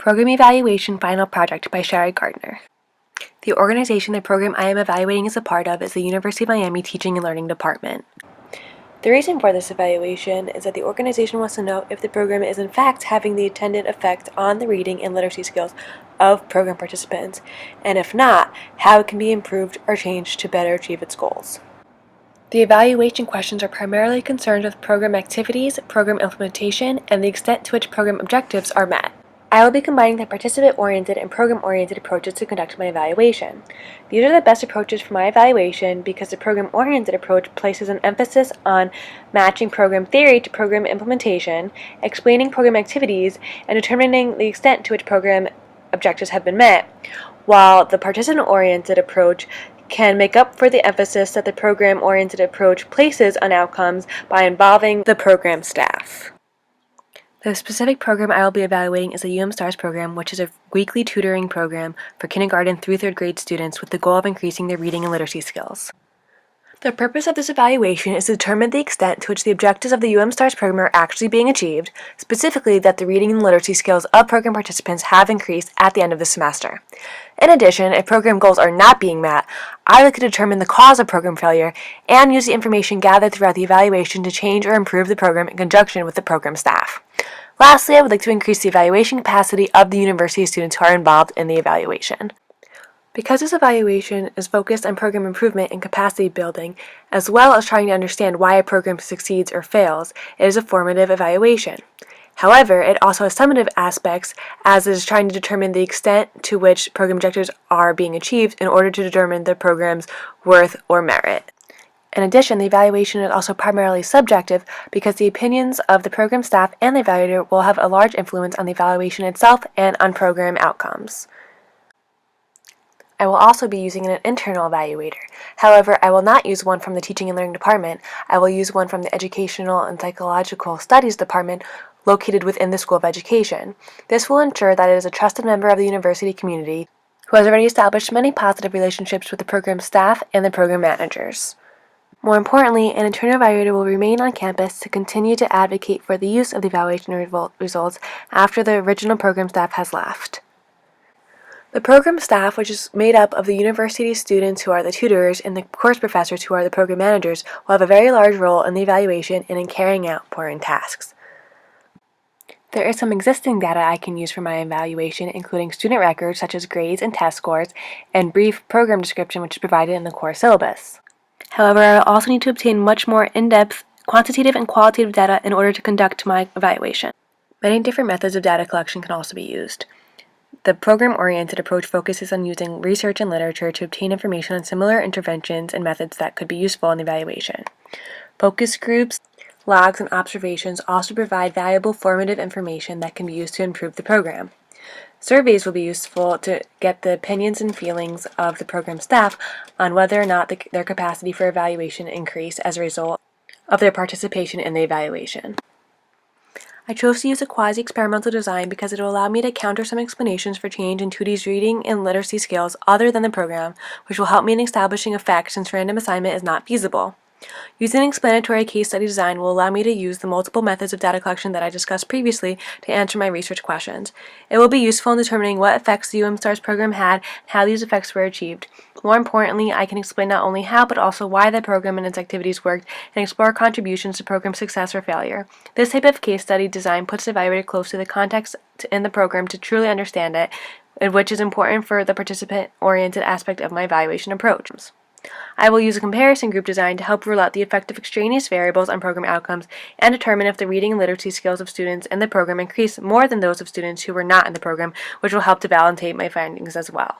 Program Evaluation Final Project by Sherry Gardner. The organization the program I am evaluating is a part of is the University of Miami Teaching and Learning Department. The reason for this evaluation is that the organization wants to know if the program is in fact having the intended effect on the reading and literacy skills of program participants, and if not, how it can be improved or changed to better achieve its goals. The evaluation questions are primarily concerned with program activities, program implementation, and the extent to which program objectives are met. I will be combining the participant-oriented and program-oriented approaches to conduct my evaluation. These are the best approaches for my evaluation because the program-oriented approach places an emphasis on matching program theory to program implementation, explaining program activities, and determining the extent to which program objectives have been met, while the participant-oriented approach can make up for the emphasis that the program-oriented approach places on outcomes by involving the program staff. The specific program I will be evaluating is the STARS program, which is a weekly tutoring program for kindergarten through 3rd grade students with the goal of increasing their reading and literacy skills. The purpose of this evaluation is to determine the extent to which the objectives of the STARS program are actually being achieved, specifically that the reading and literacy skills of program participants have increased at the end of the semester. In addition, if program goals are not being met, I look to determine the cause of program failure and use the information gathered throughout the evaluation to change or improve the program in conjunction with the program staff. Lastly, I would like to increase the evaluation capacity of the university students who are involved in the evaluation. Because this evaluation is focused on program improvement and capacity building, as well as trying to understand why a program succeeds or fails, it is a formative evaluation. However, it also has summative aspects, as it is trying to determine the extent to which program objectives are being achieved in order to determine the program's worth or merit. In addition, the evaluation is also primarily subjective because the opinions of the program staff and the evaluator will have a large influence on the evaluation itself and on program outcomes. I will also be using an internal evaluator. However, I will not use one from the Teaching and Learning Department. I will use one from the Educational and Psychological Studies Department located within the School of Education. This will ensure that it is a trusted member of the university community who has already established many positive relationships with the program staff and the program managers. More importantly, an internal evaluator will remain on campus to continue to advocate for the use of the evaluation results after the original program staff has left. The program staff, which is made up of the university students who are the tutors and the course professors who are the program managers, will have a very large role in the evaluation and in carrying out important tasks. There is some existing data I can use for my evaluation, including student records such as grades and test scores, and brief program description which is provided in the core syllabus. However, I will also need to obtain much more in-depth quantitative and qualitative data in order to conduct my evaluation. Many different methods of data collection can also be used. The program-oriented approach focuses on using research and literature to obtain information on similar interventions and methods that could be useful in the evaluation. Focus groups, logs, and observations also provide valuable formative information that can be used to improve the program. Surveys will be useful to get the opinions and feelings of the program staff on whether or not their capacity for evaluation increased as a result of their participation in the evaluation. I chose to use a quasi-experimental design because it will allow me to counter some explanations for change in 2D's reading and literacy skills other than the program, which will help me in establishing effects since random assignment is not feasible. Using an explanatory case study design will allow me to use the multiple methods of data collection that I discussed previously to answer my research questions. It will be useful in determining what effects the STARS program had and how these effects were achieved. More importantly, I can explain not only how but also why the program and its activities worked and explore contributions to program success or failure. This type of case study design puts the evaluator close to the context in the program to truly understand it, which is important for the participant-oriented aspect of my evaluation approach. I will use a comparison group design to help rule out the effect of extraneous variables on program outcomes and determine if the reading and literacy skills of students in the program increase more than those of students who were not in the program, which will help to validate my findings as well.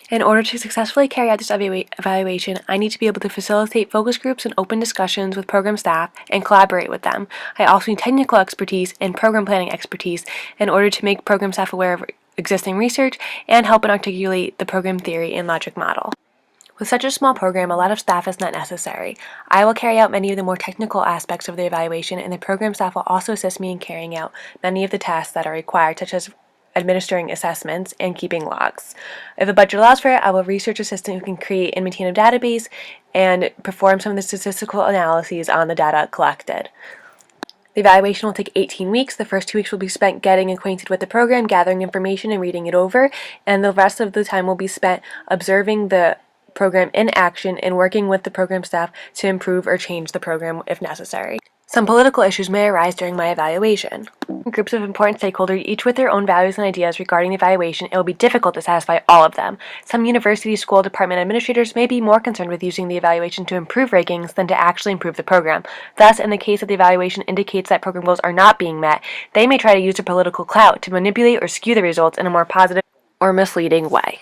In order to successfully carry out this evaluation, I need to be able to facilitate focus groups and open discussions with program staff and collaborate with them. I also need technical expertise and program planning expertise in order to make program staff aware of existing research and help and articulate the program theory and logic model. With such a small program, a lot of staff is not necessary. I will carry out many of the more technical aspects of the evaluation, and the program staff will also assist me in carrying out many of the tasks that are required, such as administering assessments and keeping logs. If a budget allows for it, I will research assistant who can create and maintain a database and perform some of the statistical analyses on the data collected. The evaluation will take 18 weeks. The first 2 weeks will be spent getting acquainted with the program, gathering information, and reading it over, and the rest of the time will be spent observing the program in action and working with the program staff to improve or change the program if necessary. Some political issues may arise during my evaluation. Groups of important stakeholders, each with their own values and ideas regarding the evaluation, it will be difficult to satisfy all of them. Some university school department administrators may be more concerned with using the evaluation to improve rankings than to actually improve the program. Thus, in the case that the evaluation indicates that program goals are not being met, they may try to use their political clout to manipulate or skew the results in a more positive or misleading way.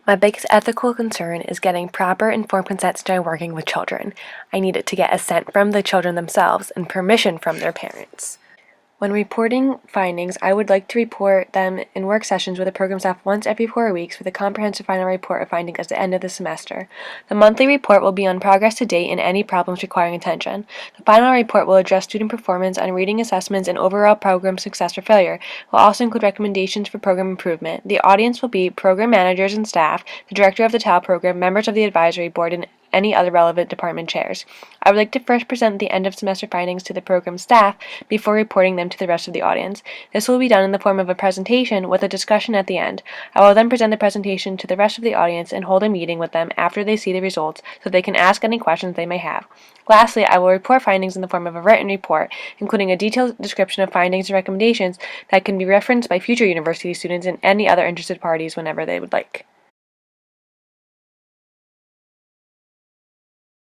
My biggest ethical concern is getting proper informed consent during working with children. I need it to get assent from the children themselves and permission from their parents. When reporting findings, I would like to report them in work sessions with the program staff once every 4 weeks with a comprehensive final report of findings at the end of the semester. The monthly report will be on progress to date and any problems requiring attention. The final report will address student performance on reading assessments and overall program success or failure. It will also include recommendations for program improvement. The audience will be program managers and staff, the director of the TAL program, members of the advisory board, and any other relevant department chairs. I would like to first present the end of semester findings to the program staff before reporting them to the rest of the audience. This will be done in the form of a presentation with a discussion at the end. I will then present the presentation to the rest of the audience and hold a meeting with them after they see the results so they can ask any questions they may have. Lastly, I will report findings in the form of a written report, including a detailed description of findings and recommendations that can be referenced by future university students and any other interested parties whenever they would like.